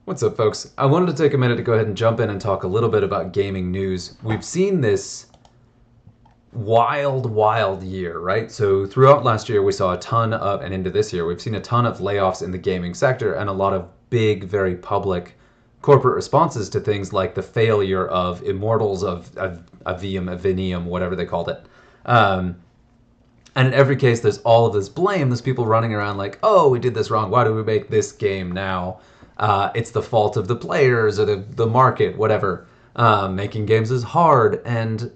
What's up, folks? I wanted to take a minute to go ahead and jump in and talk a little bit about gaming news. We've seen this wild year, right? So throughout last year, we saw a ton of, and into this year, we've seen a ton of layoffs in the gaming sector and a lot of big, very public corporate responses to things like the failure of Immortals of Avenium, whatever they called it. Um, and in every case, there's all of this blame. There's people running around like, oh, we did this wrong. Why do we make this game now? It's the fault of the players or the market, whatever. Making games is hard. And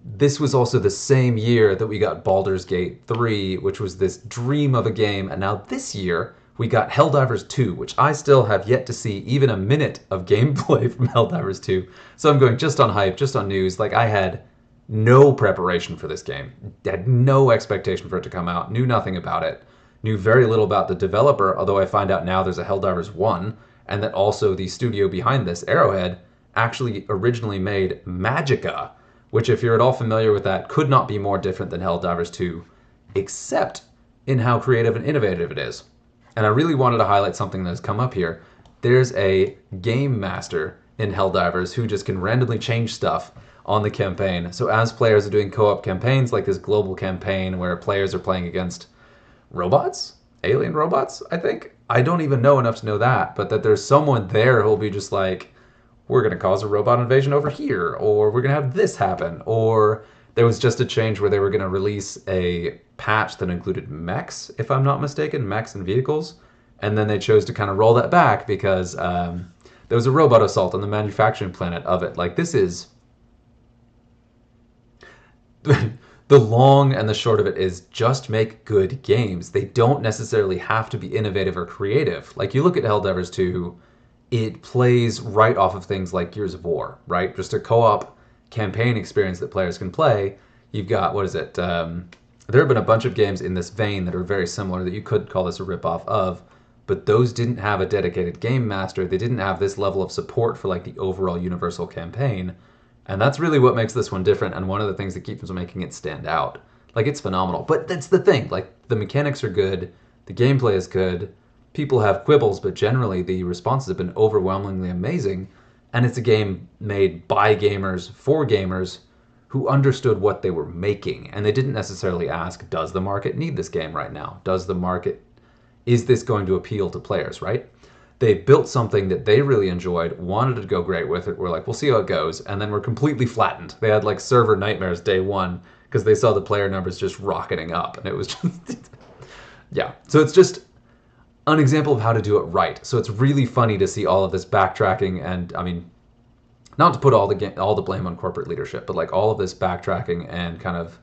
this was also the same year that we got Baldur's Gate 3, which was this dream of a game. And now this year, we got Helldivers 2, which I still have yet to see even a minute of gameplay from Helldivers 2. So I'm going just on hype, just on news. Like, I had no preparation for this game, had no expectation for it to come out, knew nothing about it, knew very little about the developer, although I find out now there's a Helldivers 1, and that also the studio behind this, Arrowhead, actually originally made Magicka, which, if you're at all familiar with that, could not be more different than Helldivers 2, except in how creative and innovative it is. And I really wanted to highlight something that has come up here. There's a game master in Helldivers who just can randomly change stuff on the campaign. So as players are doing co-op campaigns, like this global campaign where players are playing against robots? Alien robots, I think? I don't even know enough to know that, but that there's someone there who'll be just like, we're going to cause a robot invasion over here, or we're going to have this happen, or there was just a change where they were going to release a patch that included mechs, if I'm not mistaken, mechs and vehicles, and then they chose to kind of roll that back because there was a robot assault on the manufacturing planet of it. Like, this is the long and the short of it is just make good games. They don't necessarily have to be innovative or creative. Like, you look at Helldivers 2, it plays right off of things like Gears of War, right? Just a co-op campaign experience that players can play. You've got, what is it? There have been a bunch of games in this vein that are very similar that you could call this a ripoff of, but those didn't have a dedicated game master. They didn't have this level of support for like the overall universal campaign. And that's really what makes this one different, and one of the things that keeps making it stand out. Like, it's phenomenal. But that's the thing. Like, the mechanics are good, the gameplay is good, people have quibbles, but generally the responses have been overwhelmingly amazing. And it's a game made by gamers, for gamers, who understood what they were making. And they didn't necessarily ask, does the market need this game right now? Is this going to appeal to players, right? They built something that they really enjoyed, wanted to go great with it. We're like, we'll see how it goes. And then we're completely flattened. They had like server nightmares day one because they saw the player numbers just rocketing up. And it was just, yeah. So it's just an example of how to do it right. So it's really funny to see all of this backtracking and, I mean, not to put all the blame on corporate leadership, but like all of this backtracking and kind of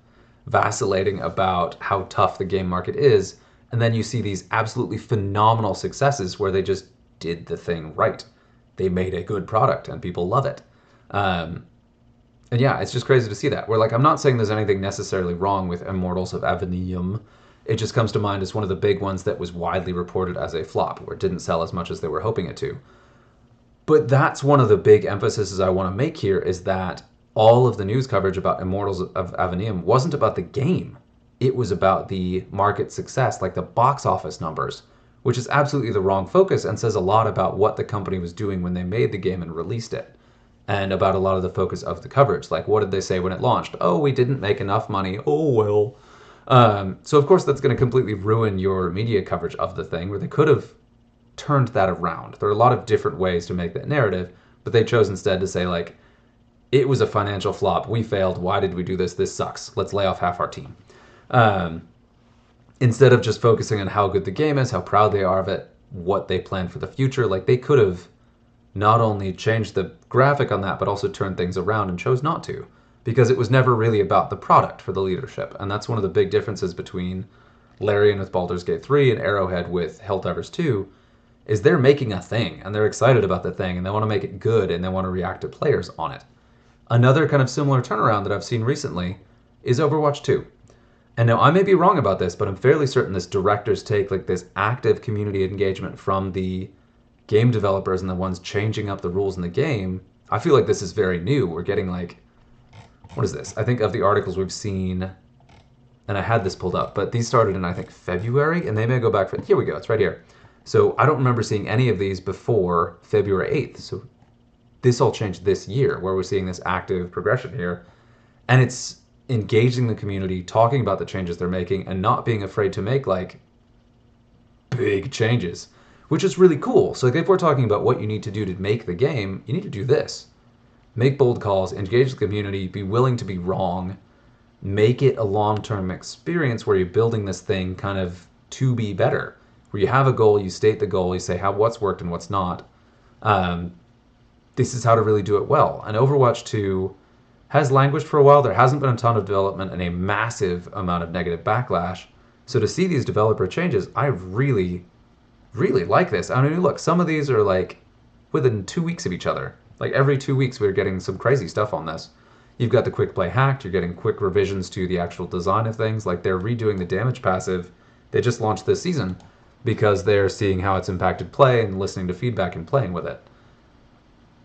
vacillating about how tough the game market is. And then you see these absolutely phenomenal successes where they just did the thing right. They made a good product and people love it. And yeah, it's just crazy to see that. Where, like, I'm not saying there's anything necessarily wrong with Immortals of Avenium. It just comes to mind as one of the big ones that was widely reported as a flop, where it didn't sell as much as they were hoping it to. But that's one of the big emphases I want to make here, is that all of the news coverage about Immortals of Avenium wasn't about the game. It was about the market success, like the box office numbers, which is absolutely the wrong focus and says a lot about what the company was doing when they made the game and released it, and about a lot of the focus of the coverage. Like, what did they say when it launched? Oh, we didn't make enough money. Oh, well. So, of course, that's going to completely ruin your media coverage of the thing, where they could have turned that around. There are a lot of different ways to make that narrative, but they chose instead to say, like, it was a financial flop. We failed. Why did we do this? This sucks. Let's lay off half our team. Instead of just focusing on how good the game is, how proud they are of it, what they plan for the future. Like, they could have not only changed the graphic on that, but also turned things around, and chose not to, because it was never really about the product for the leadership. And that's one of the big differences between Larian with Baldur's Gate 3 and Arrowhead with Helldivers 2, is they're making a thing, and they're excited about the thing, and they want to make it good, and they want to react to players on it. Another kind of similar turnaround that I've seen recently is Overwatch 2. And now, I may be wrong about this, but I'm fairly certain this director's take, like this active community engagement from the game developers and the ones changing up the rules in the game, I feel like this is very new. We're getting like, what is this? I think of the articles we've seen, and I had this pulled up, but these started in, I think, February, and they may go back for, here we go, it's right here. So I don't remember seeing any of these before February 8th. So this all changed this year, where we're seeing this active progression here. And it's engaging the community, talking about the changes they're making, and not being afraid to make like big changes, which is really cool. So like if we're talking about what you need to do to make the game, you need to do this. Make bold calls, engage the community, be willing to be wrong, make it a long-term experience where you're building this thing kind of to be better. Where you have a goal, you state the goal, you say how what's worked and what's not. Um, this is how to really do it well. And Overwatch 2 has languished for a while. There hasn't been a ton of development and a massive amount of negative backlash. So to see these developer changes, I really, really like this. I mean, look, some of these are like within 2 weeks of each other. Like every 2 weeks, we're getting some crazy stuff on this. You've got the quick play hacked. You're getting quick revisions to the actual design of things. Like they're redoing the damage passive. They just launched this season because they're seeing how it's impacted play and listening to feedback and playing with it.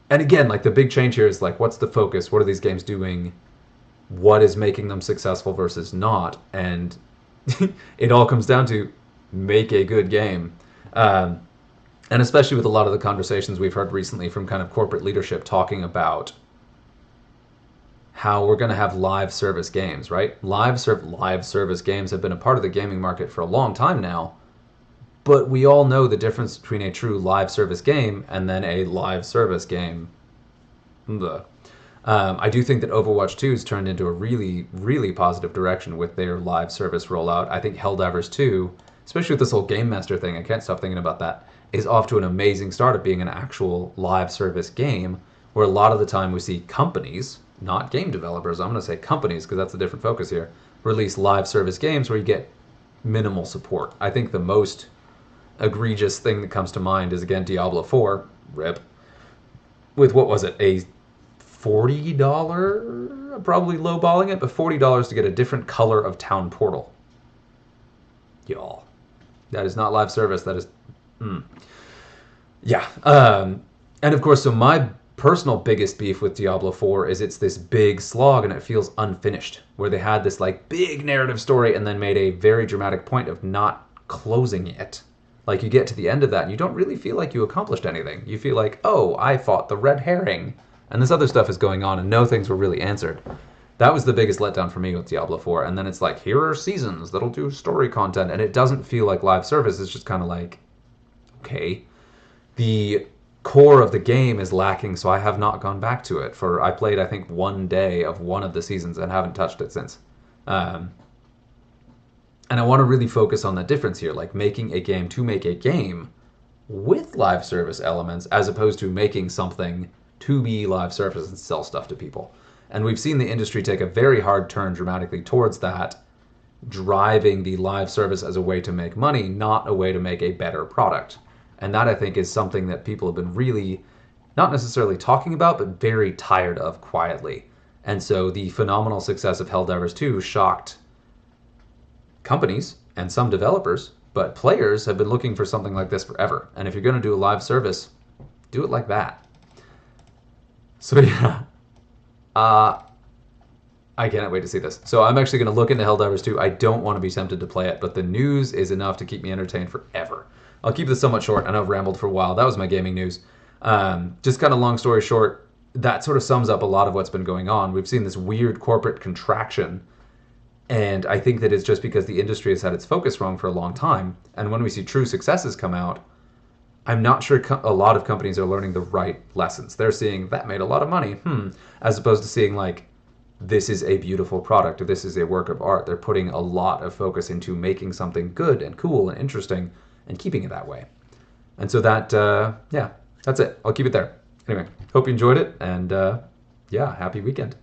And again, like the big change here is like, what's the focus? What are these games doing? What is making them successful versus not? And it all comes down to make a good game. Um, and especially with a lot of the conversations we've heard recently from kind of corporate leadership talking about how we're going to have live service games, right? Live service games have been a part of the gaming market for a long time now, but we all know the difference between a true live service game and then a live service game. I do think that Overwatch 2 has turned into a really, really positive direction with their live service rollout. I think Helldivers 2, especially with this whole Game Master thing, I can't stop thinking about that, is off to an amazing start of being an actual live service game where a lot of the time we see companies, not game developers, I'm going to say companies because that's a different focus here, release live service games where you get minimal support. I think the most egregious thing that comes to mind is, again, Diablo 4, RIP, with what was it, a $40, probably lowballing it, but $40 to get a different color of town portal. Y'all. That is not live service. That is... Yeah. And of course, so my personal biggest beef with Diablo 4 is it's this big slog and it feels unfinished, where they had this like big narrative story and then made a very dramatic point of not closing it. Like you get to the end of that and you don't really feel like you accomplished anything. You feel like, oh, I fought the red herring. And this other stuff is going on and no things were really answered. That was the biggest letdown for me with Diablo 4. And then it's like, here are seasons that'll do story content. And it doesn't feel like live service. It's just kind of like, okay. The core of the game is lacking, so I have not gone back to it. I played, I think, one day of one of the seasons and haven't touched it since. And I want to really focus on the difference here, like making a game to make a game with live service elements as opposed to making something to be live service and sell stuff to people. And we've seen the industry take a very hard turn dramatically towards that, driving the live service as a way to make money, not a way to make a better product. And that, I think, is something that people have been really not necessarily talking about, but very tired of quietly. And so the phenomenal success of Helldivers 2 shocked companies and some developers, but players have been looking for something like this forever. And if you're going to do a live service, do it like that. So yeah, I cannot wait to see this. So I'm actually going to look into Helldivers 2. I don't want to be tempted to play it, but the news is enough to keep me entertained forever. I'll keep this somewhat short. I know I've rambled for a while. That was my gaming news. Just kind of long story short, that sort of sums up a lot of what's been going on. We've seen this weird corporate contraction, and I think that it's just because the industry has had its focus wrong for a long time. And when we see true successes come out, I'm not sure a lot of companies are learning the right lessons. They're seeing, that made a lot of money, as opposed to seeing like, this is a beautiful product, or this is a work of art. They're putting a lot of focus into making something good and cool and interesting and keeping it that way. And so that, yeah, that's it. I'll keep it there. Anyway, hope you enjoyed it, and yeah, happy weekend.